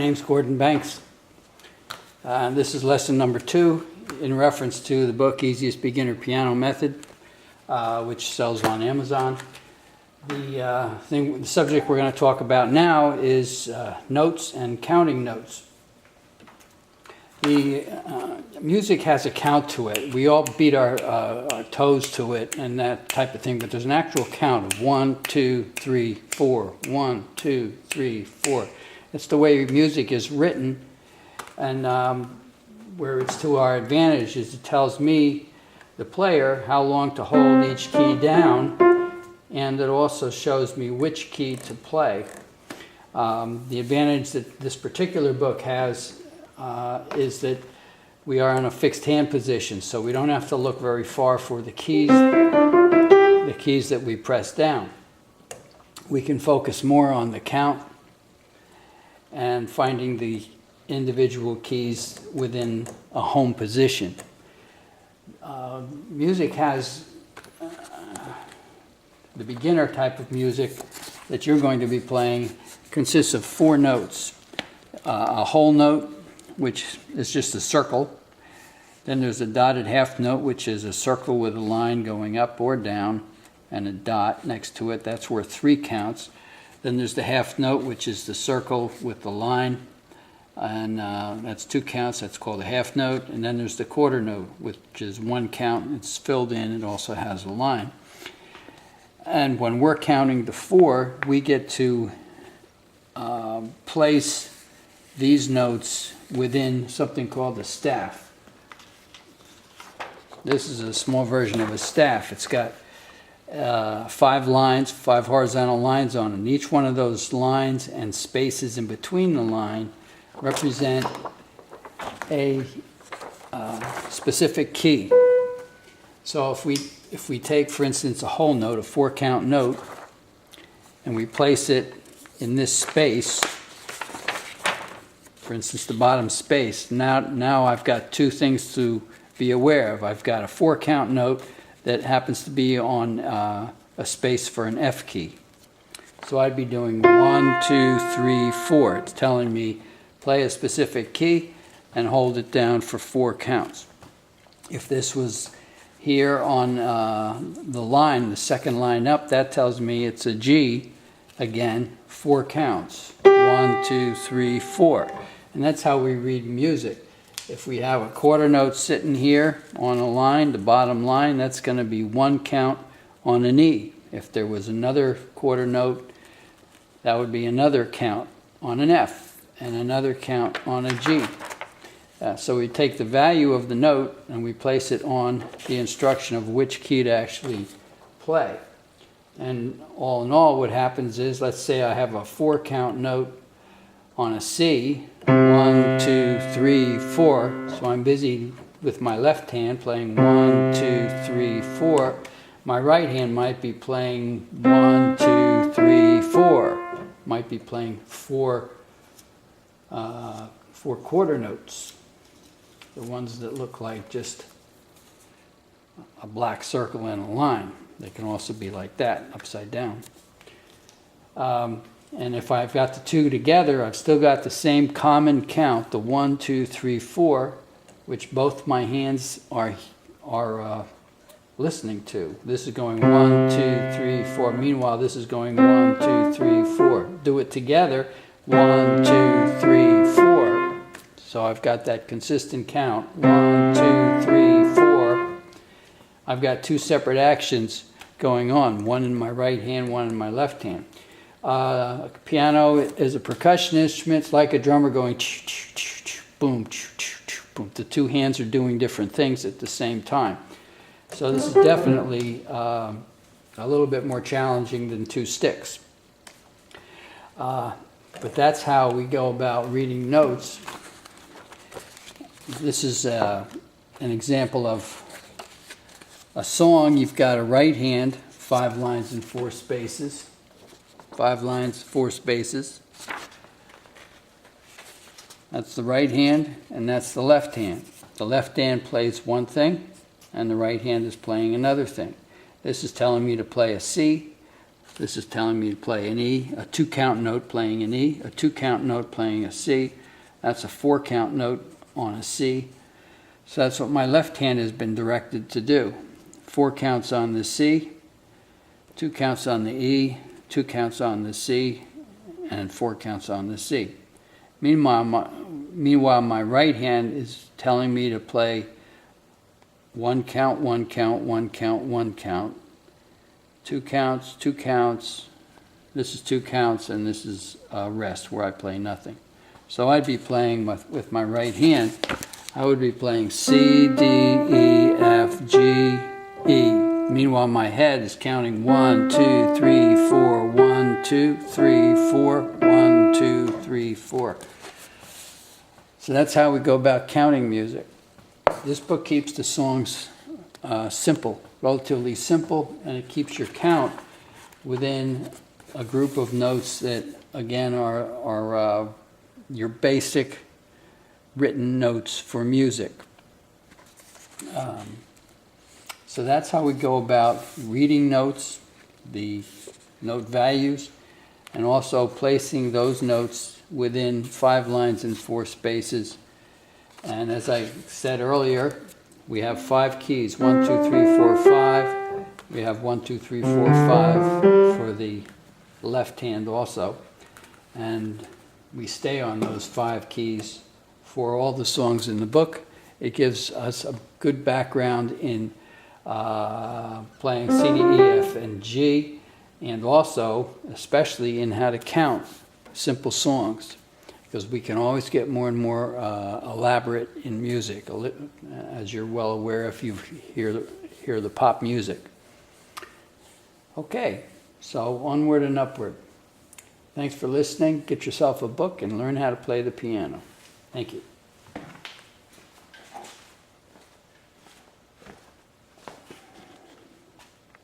name's Gordon Banks. This is lesson number 2 in reference to the book Easiest Beginner Piano Method, which sells on Amazon. The subject we're going to talk about now is notes and counting notes. The music has a count to it. We all beat our toes to it and that type of thing, but there's an actual count of 1, 2, 3, 4, 1, 2, 3, 4. It's the way music is written, and where it's to our advantage is it tells me, the player, how long to hold each key down, and it also shows me which key to play. The advantage that this particular book has is that we are in a fixed hand position, so we don't have to look very far for the keys that we press down. We can focus more on the count and finding the individual keys within a home position. Music has the beginner type of music that you're going to be playing consists of 4 notes. A whole note, which is just a circle. Then there's a dotted half note, which is a circle with a line going up or down and a dot next to it. That's worth 3 counts. Then there's the half note, which is the circle with the line, and that's 2 counts. That's called a half note. And then there's the quarter note, which is 1 count. It's filled in. It also has a line. And when we're counting to 4, we get to place these notes within something called a staff. This is a small version of a staff. It's got 5 lines, 5 horizontal lines on it. And each one of those lines and spaces in between the line represent a specific key. So if we take, for instance, a whole note, a 4-count note, and we place it in this space, for instance, the bottom space, now I've got 2 things to be aware of. I've got a 4-count note that happens to be on a space for an F key. So I'd be doing 1, 2, 3, 4. It's telling me play a specific key and hold it down for 4 counts. If this was here on the line, the second line up, that tells me it's a G, again, 4 counts. 1, 2, 3, 4. And that's how we read music. If we have a quarter note sitting here on a line, the bottom line, that's going to be 1 count on an E. If there was another quarter note, that would be another count on an F and another count on a G. So we take the value of the note and we place it on the instruction of which key to actually play. And all in all, what happens is, let's say I have a 4-count note on a C, 1, 2, 3, 4. So I'm busy with my left hand playing 1, 2, 3, 4. My right hand might be playing 1, 2, 3, 4. Might be playing 4 quarter notes. The ones that look like just a black circle and a line. They can also be like that, upside down. And if I've got the 2 together, I've still got the same common count, the 1, 2, 3, 4, which both my hands are listening to. This is going 1, 2, 3, 4. Meanwhile, this is going 1, 2, 3, 4. Do it together, 1, 2, 3, 4. So I've got that consistent count, 1, 2, 3, 4. I've got 2 separate actions going on, one in my right hand, one in my left hand. Piano is a percussion instrument. It's like a drummer going boom, boom. The 2 hands are doing different things at the same time. So this is definitely a little bit more challenging than 2 sticks. But that's how we go about reading notes. This is an example of a song. You've got a right hand, 5 lines and 4 spaces. 5 lines, 4 spaces. That's the right hand, and that's the left hand. The left hand plays one thing, and the right hand is playing another thing. This is telling me to play a C, This is telling me to play an E, a 2-count note playing an E, a 2-count note playing a C. That's a 4-count note on a C. So that's what my left hand has been directed to do. 4 counts on the C, 2 counts on the E, 2 counts on the C, and 4 counts on the C. Meanwhile, my right hand is telling me to play 1 count, 1 count, 1 count, 1 count, 2 counts, 2 counts. This is 2 counts, and this is rest, where I play nothing. So I'd be playing with my right hand. I would be playing C, D, E, F, G, E. Meanwhile, my head is counting 1, 2, 3, 4, 1, 2, 3, 4, 1, 2, 3, 4. So that's how we go about counting music. This book keeps the songs simple, relatively simple, and it keeps your count within a group of notes that, again, are your basic written notes for music. So that's how we go about reading notes, the note values, and also placing those notes within 5 lines and 4 spaces. And as I said earlier, we have 5 keys, 1, 2, 3, 4, 5. We have 1, 2, 3, 4, 5 for the left hand also. And we stay on those 5 keys for all the songs in the book. It gives us a good background in playing C, D, E, F, and G, and also, especially in how to count simple songs, because we can always get more and more elaborate in music, as you're well aware if you hear the pop music. Okay, so onward and upward. Thanks for listening. Get yourself a book and learn how to play the piano. Thank you.